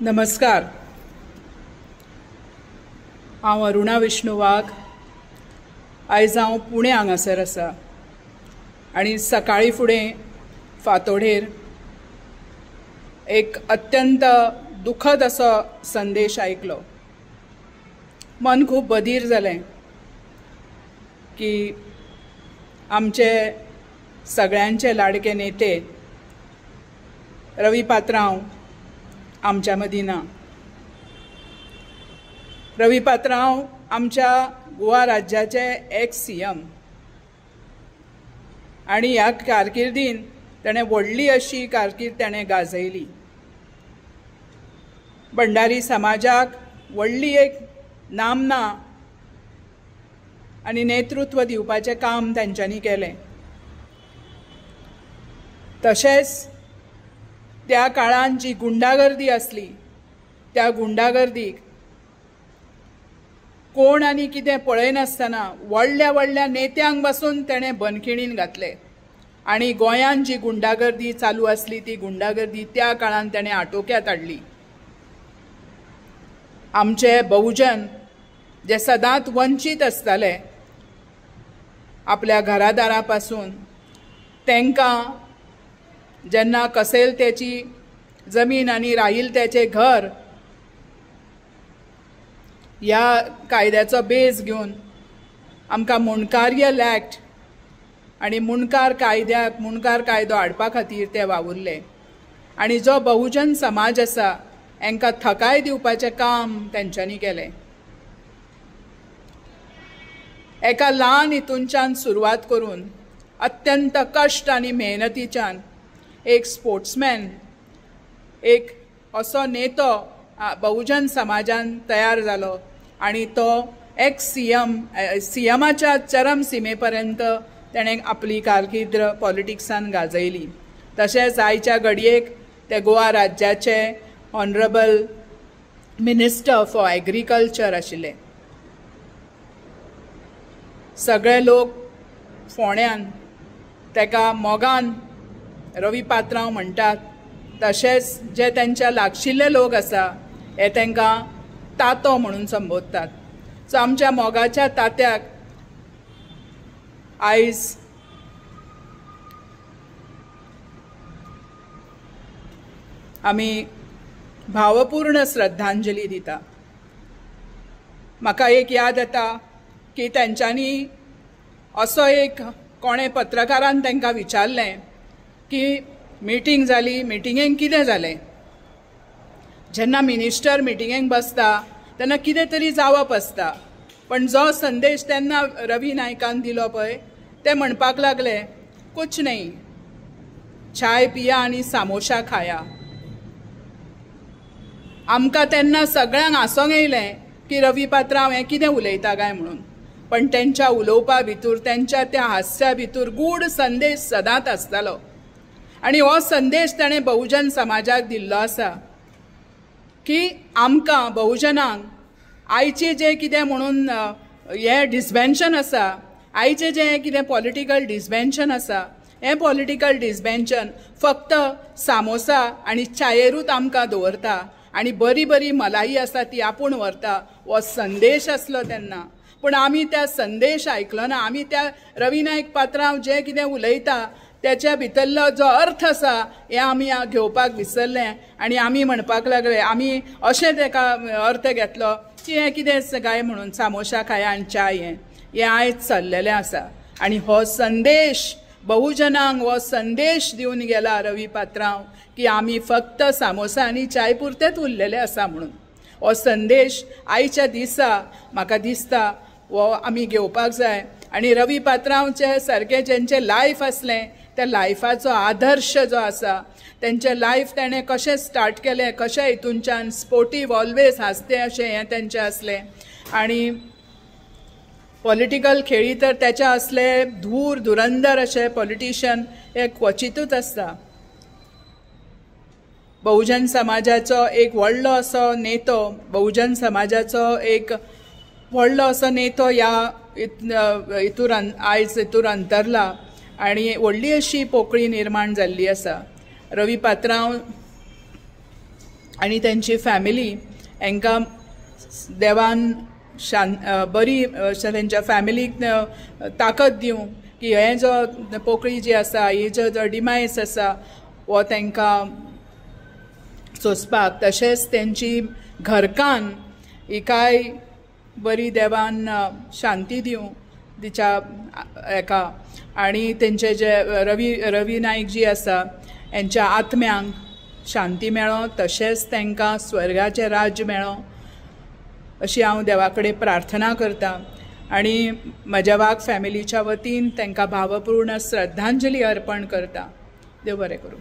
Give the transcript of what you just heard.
नमस्कार. हांव अरुणा विष्णू वाघ. आयज हांव पुणे हांगासर आसा आनी सकाळी फुडें फातोडेर एक अत्यंत दुखद असो संदेश आयकलो. मन खूब बधीर जालें की आमचे सगळ्यांचे लाडके नेते रवी पात्रांव आमच्या मदीं ना. रवी पात्रांव आमच्या गोवा राज्याचे एक्स CM आनी ह्या कारकिर्दीन ताणें व्हडली अशी कारकीर्द ताणें गाजयली. भंडारी समाजाक व्हडली एक नामना आनी नेतृत्व दिवपाचें काम तांच्यांनी केलें. तशेंच त्या काळान जी गुंडागर्दी आसली त्या गुंडागर्दीक कोण आनी कितें पळयनासतना व्हडल्या व्हडल्या नेत्यांक पासून तेणें बंदखिणीन घातले आनी गोंयान जी गुंडागर्दी चालू आसली ती गुंडागर्दी त्या काळान तेणें आटोक्यांत हाडली. आमचे बहुजन जे सदांच वंचीत आसताले आपल्या घरादारा पासून, तांकां जेन्ना कसेलतेची जमीन आनी राहिलतेचें घर ह्या कायद्याचो बेस घेवन आमकां मुणकारियल ॲक्ट आनी मुणकार कायदो हाडपा खातीर ते वावुरले. आनी जो बहुजन समाज आसा हांकां थकाय दिवपाचें काम तेंच्यांनी केलें. एका ल्हान हितूनच्यान सुरवात करून अत्यंत कश्ट आनी मेहनतीच्यान एक स्पोर्ट्समॅन, एक असो नेतो बहुजन समाजान तयार जालो आनी तो एक्स CMच्या चरम सीमेपर्यंत तेणें आपली कारकीर्द पॉलिटिक्सान गाजयली. तशेंच आयच्या घडयेक ते गोवा राज्याचे ऑनरेबल मिनिस्टर फॉर एग्रीकल्चर आशिल्ले. सगळे लोक फोंड्यान तेका मोगान रवी पात्रांव म्हणटात. तशेंच जे तांच्या लागशिल्ले लोक आसा हे तांकां तातो म्हणून संबोधतात. सो आमच्या मोगाच्या तात्याक आयज आमी भावपूर्ण श्रद्धांजली दिता. म्हाका एक याद येता की तेंच्यांनी असो एक कोणे पत्रकारान तांकां विचारलें की मिटींग जाली, मिटिंगेक कितें जालें. जेन्ना मिनिस्टर मिटिंगेक बसता तेन्ना कितें तरी जावप आसता, पण जो संदेश तेन्ना रवी नायकान दिलो पळय ते म्हणपाक लागले, कुछ नहीं, चाय पिया आनी सामोसा खाया. आमकां तेन्ना सगळ्यांक हांसोंक येयलें की रवी पात्रांव हें कितें उलयता काय म्हणून, पण तेंच्या उलोवपा भितर, तेंच्या त्या हास्या भितर गूढ संदेश सदांच आसतालो. आनी हो संदेश ताणें बहुजन समाजाक दिल्लो आसा की आमकां बहुजनांक आयचें जें कितें म्हणून हें डिसबॅन्शन आसा, आयचें जें कितें पॉलिटिकल डिसबॅन्शन आसा, हें पॉलिटिकल डिसबॅन्शन फक्त सामोसा आनी चायेरूच आमकां दवरता आनी बरी बरी मलाई आसा ती आपूण व्हरता, हो संदेश आसलो तेन्ना. पूण आमी त्या संदेश आयकलो ना. आमी त्या रवी नायक पात्रांव जें कितें उलयता त्याच्या भितरलो जो अर्थ आसा हें आमी घेवपाक विसरले आनी आमी म्हणपाक लागले, आमी अशें तेका अर्थ घेतलो की हें कितें काय म्हणून सामोसा खाया आनी चाय हें आयज चल्लेलें आसा. आनी हो संदेश बहुजनांक हो संदेश दिवन गेला रवी पात्रांव की आमी फक्त सामोसा आनी चाय पुरतेच उरलेले आसा म्हणून. हो संदेश आयच्या दिसा म्हाका दिसता हो आमी घेवपाक जाय. आनी रवी पात्रांवचे सारकें जेंचें लायफ आसलें त्या लायफाचो आदर्श जो आसा, तेंचें लायफ तेणें कशें स्टार्ट केलें, कशें हितूनच्यान स्पोर्टीव, ऑलवेज हांसतें अशें हें तेंचें आसलें. आनी पॉलिटिकल खेळी तर तेचे असले धुरंदर अशे पॉलिटिशियन हे क्वचितूच आसता. बहुजन समाजाचो एक व्हडलो असो नेतो, बहुजन समाजाचो एक व्हडलो असो नेतो ह्या आयज हितूर अंतरला आनी व्हडली अशी पोकळी निर्माण जाल्ली आसा. रवी पात्रांव आनी तेंची फॅमिली हांकां देवान बरी तेंच्या फॅमिलीक ताकद दिवं की हे जो पोकळी जी आसा ही जो डिमायस आसा वो तांकां सोंसपाक, तशेंच तेंची घरकान्न हिकाय बरी देवान शांती दिवं तिच्या हेका, आनी तेंचे जे रवी नायक जी आसा हेंच्या आत्म्यांक शांती मेळो, तशेंच तांकां स्वर्गाचें राज्य मेळो अशी हांव देवा कडेन प्रार्थना करतां आनी म्हज्या वाघ फॅमिलीच्या वतीन तांकां भावपूर्ण श्रद्धांजली अर्पण करतां. देव बरें करूं.